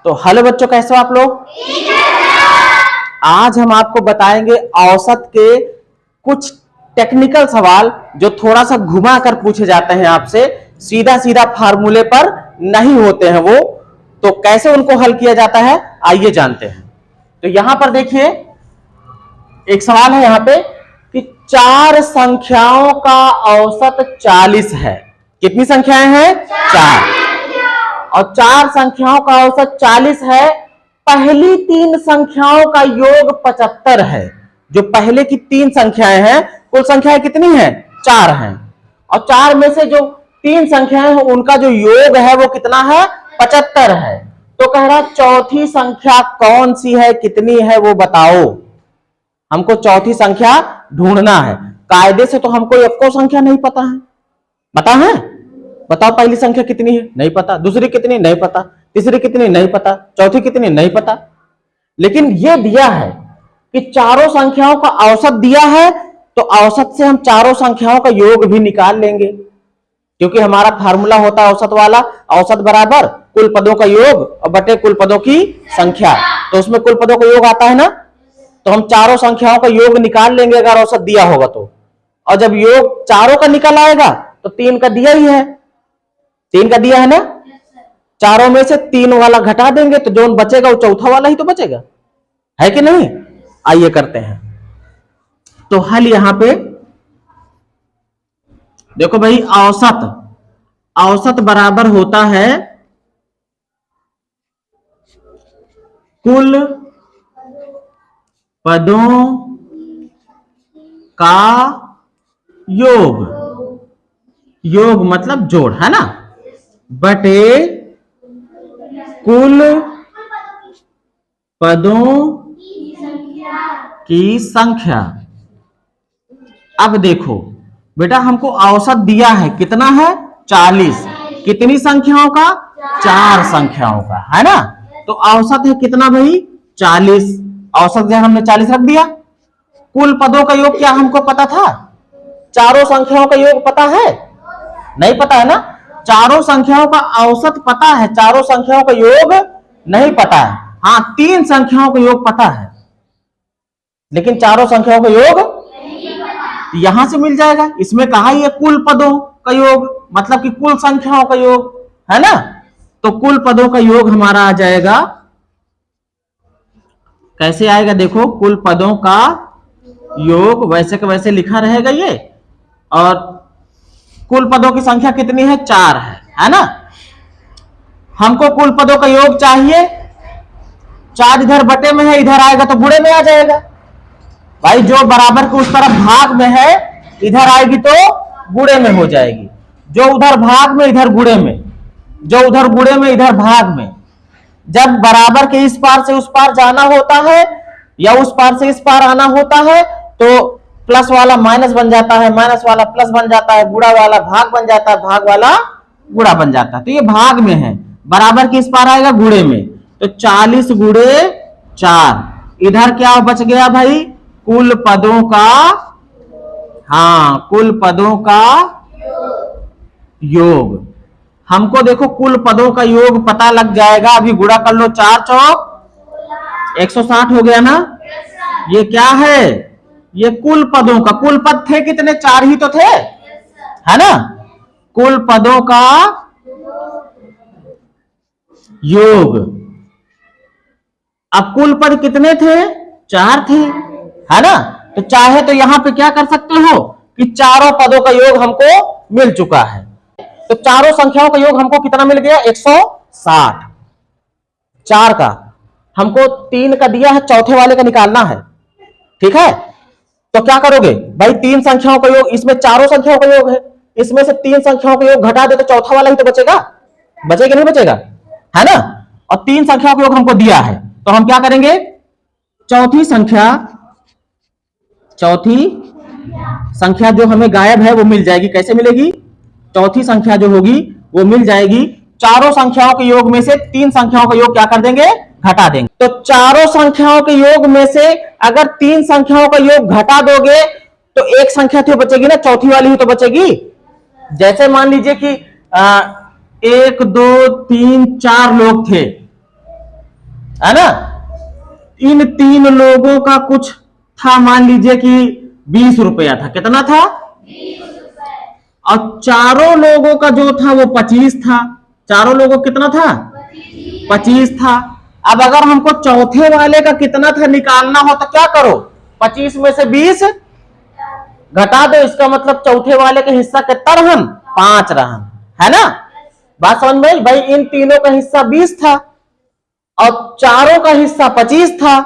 तो हेलो बच्चों, कैसे हो आप लोग? आज हम आपको बताएंगे औसत के कुछ टेक्निकल सवाल जो थोड़ा सा घुमा कर पूछे जाते हैं आपसे, सीधा सीधा फार्मूले पर नहीं होते हैं वो। तो कैसे उनको हल किया जाता है, आइए जानते हैं। तो यहां पर देखिए एक सवाल है यहां पे कि 4 संख्याओं का औसत 40 है। कितनी संख्याएं हैं? 4। और 4 संख्याओं का औसत 40 है। पहली 3 संख्याओं का योग 75 है। जो पहले की 3 संख्याएं हैं, कुल संख्याएं कितनी हैं? 4 हैं। और 4 में से जो 3 संख्याएं हैं उनका जो योग है वो कितना है? 75 है। तो कह रहा चौथी संख्या कौन सी है, कितनी है वो बताओ। हमको चौथी संख्या ढूंढना है। कायदे से तो हमको एको संख्या नहीं पता है। पता है? बताओ पहली संख्या कितनी है? नहीं पता। दूसरी कितनी? नहीं पता। तीसरी कितनी? नहीं पता। चौथी कितनी? नहीं पता। लेकिन यह दिया है कि चारों संख्याओं का औसत दिया है, तो औसत से हम चारों संख्याओं का योग भी निकाल लेंगे, क्योंकि हमारा फार्मूला होता है औसत वाला। औसत बराबर कुल पदों का योग और बटे कुल पदों की संख्या। तो उसमें कुल पदों का योग आता है ना, तो हम चारों संख्याओं का योग निकाल लेंगे अगर औसत दिया होगा तो। और जब योग चारों का निकल आएगा तो 3 का दिया ही है। 3 का दिया है ना, चारों में से 3 वाला घटा देंगे तो जो बचेगा वो चौथा वाला ही तो बचेगा, है कि नहीं? आइए करते हैं। तो हल यहां पे देखो भाई, औसत बराबर होता है कुल पदों का योग। योग मतलब जोड़, है ना, बटे कुल पदों की संख्या। अब देखो बेटा, हमको औसत दिया है, कितना है? 40। कितनी संख्याओं का? 4 संख्याओं का, है ना। तो औसत है कितना भाई? 40। औसत जो हमने 40 रख दिया। कुल पदों का योग क्या हमको पता था? चारों संख्याओं का योग पता है? नहीं पता है ना। चारों संख्याओं का औसत पता है, चारों संख्याओं का योग नहीं पता है। हाँ, 3 संख्याओं का योग पता है, लेकिन चारों संख्याओं का योग यहां से मिल जाएगा। इसमें कहा ये कुल पदों का योग, मतलब कि कुल संख्याओं का योग, है ना। तो कुल पदों का योग हमारा आ जाएगा, कैसे आएगा देखो, कुल पदों का योग वैसे के वैसे लिखा रहेगा ये। और कुल पदों की संख्या कितनी है? 4 है ना। हमको कुल पदों का योग चाहिए। 4 इधर बटे में है, इधर आएगा तो गुणे में आ जाएगा भाई। जो बराबर के उस तरफ भाग में है, इधर आएगी तो गुणे में हो जाएगी। जो उधर भाग में इधर गुणे में, जो उधर गुणे में इधर भाग में। जब बराबर के इस पार से उस पार जाना होता है या उस पार से इस पार आना होता है तो प्लस वाला माइनस बन जाता है, माइनस वाला प्लस बन जाता है, गुणा वाला भाग बन जाता है, भाग वाला गुणा बन जाता है। तो ये भाग में है, बराबर के इस पार आएगा गुणे में। तो 40 गुणे 4। इधर क्या बच गया भाई? कुल पदों का, हाँ, कुल पदों का योग। हमको देखो कुल पदों का योग पता लग जाएगा। अभी गुणा कर लो, 4 चौक 160 हो गया ना। ये क्या है? ये कुल पदों का, कुल पद थे कितने? 4 ही तो थे, है ना। कुल पदों का योग। अब कुल पद कितने थे? 4 थे, है ना। तो चाहे तो यहां पे क्या कर सकते हो कि चारों पदों का योग हमको मिल चुका है। तो चारों संख्याओं का योग हमको कितना मिल गया? 160। 4 का हमको 3 का दिया है, चौथे वाले का निकालना है, ठीक है। तो क्या करोगे भाई? 3 संख्याओं का योग, इसमें चारों संख्याओं का योग है, इसमें से 3 संख्याओं का योग घटा दे तो चौथा वाला ही तो बचेगा। बचेगा नहीं बचेगा, है ना। और 3 संख्याओं का योग हमको दिया है, तो हम क्या करेंगे? चौथी संख्या जो हमें गायब है वो मिल जाएगी। कैसे मिलेगी? चौथी संख्या जो होगी वो मिल जाएगी। चारों संख्याओं के योग में से 3 संख्याओं का योग क्या कर देंगे? घटा देंगे। तो चारों संख्याओं के योग में से अगर 3 संख्याओं का योग घटा दोगे तो एक संख्या तो बचेगी ना, चौथी वाली ही तो बचेगी। जैसे मान लीजिए कि 1 2 3 4 लोग थे, है ना। इन 3 लोगों का कुछ था, मान लीजिए कि 20 रुपया था। कितना था? 20 रुपए। और चारों लोगों का जो था वो 25 था। चारों लोगों कितना था? 25 था। अब अगर हमको चौथे वाले का कितना था निकालना हो तो क्या करो, 25 में से 20 घटा दो। इसका मतलब चौथे वाले का हिस्सा कितना रहन? 5 रहन, है ना। बात समझ में आई भाई। इन तीनों का हिस्सा 20 था और चारों का हिस्सा 25 था,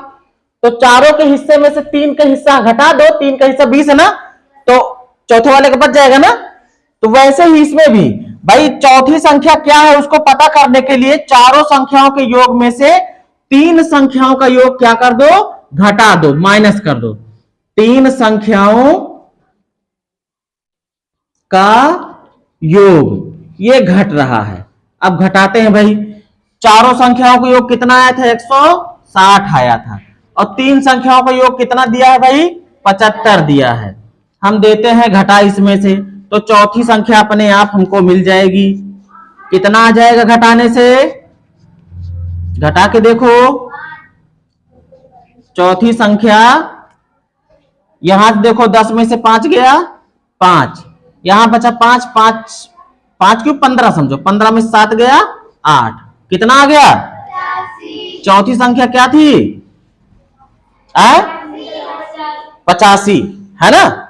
तो चारों के हिस्से में से 3 का हिस्सा घटा दो। 3 का हिस्सा 20 है ना, तो चौथे वाले का बच जाएगा ना। तो वैसे ही इसमें भी भाई चौथी संख्या क्या है उसको पता करने के लिए चारों संख्याओं के योग में से 3 संख्याओं का योग क्या कर दो? घटा दो, माइनस कर दो। 3 संख्याओं का योग ये घट रहा है। अब घटाते हैं भाई। चारों संख्याओं का योग कितना आया था? 160 आया था। और 3 संख्याओं का योग कितना दिया है भाई? 75 दिया है। हम देते हैं घटा इसमें से, तो चौथी संख्या अपने आप हमको मिल जाएगी। कितना आ जाएगा घटाने से? घटा के देखो। चौथी संख्या यहां देखो, 10 में से 5 गया 5, यहां बचा 5, 5 5 क्यों 15 समझो, 15 में 7 गया 8, कितना आ गया? 85। चौथी संख्या क्या थी? 85, है ना।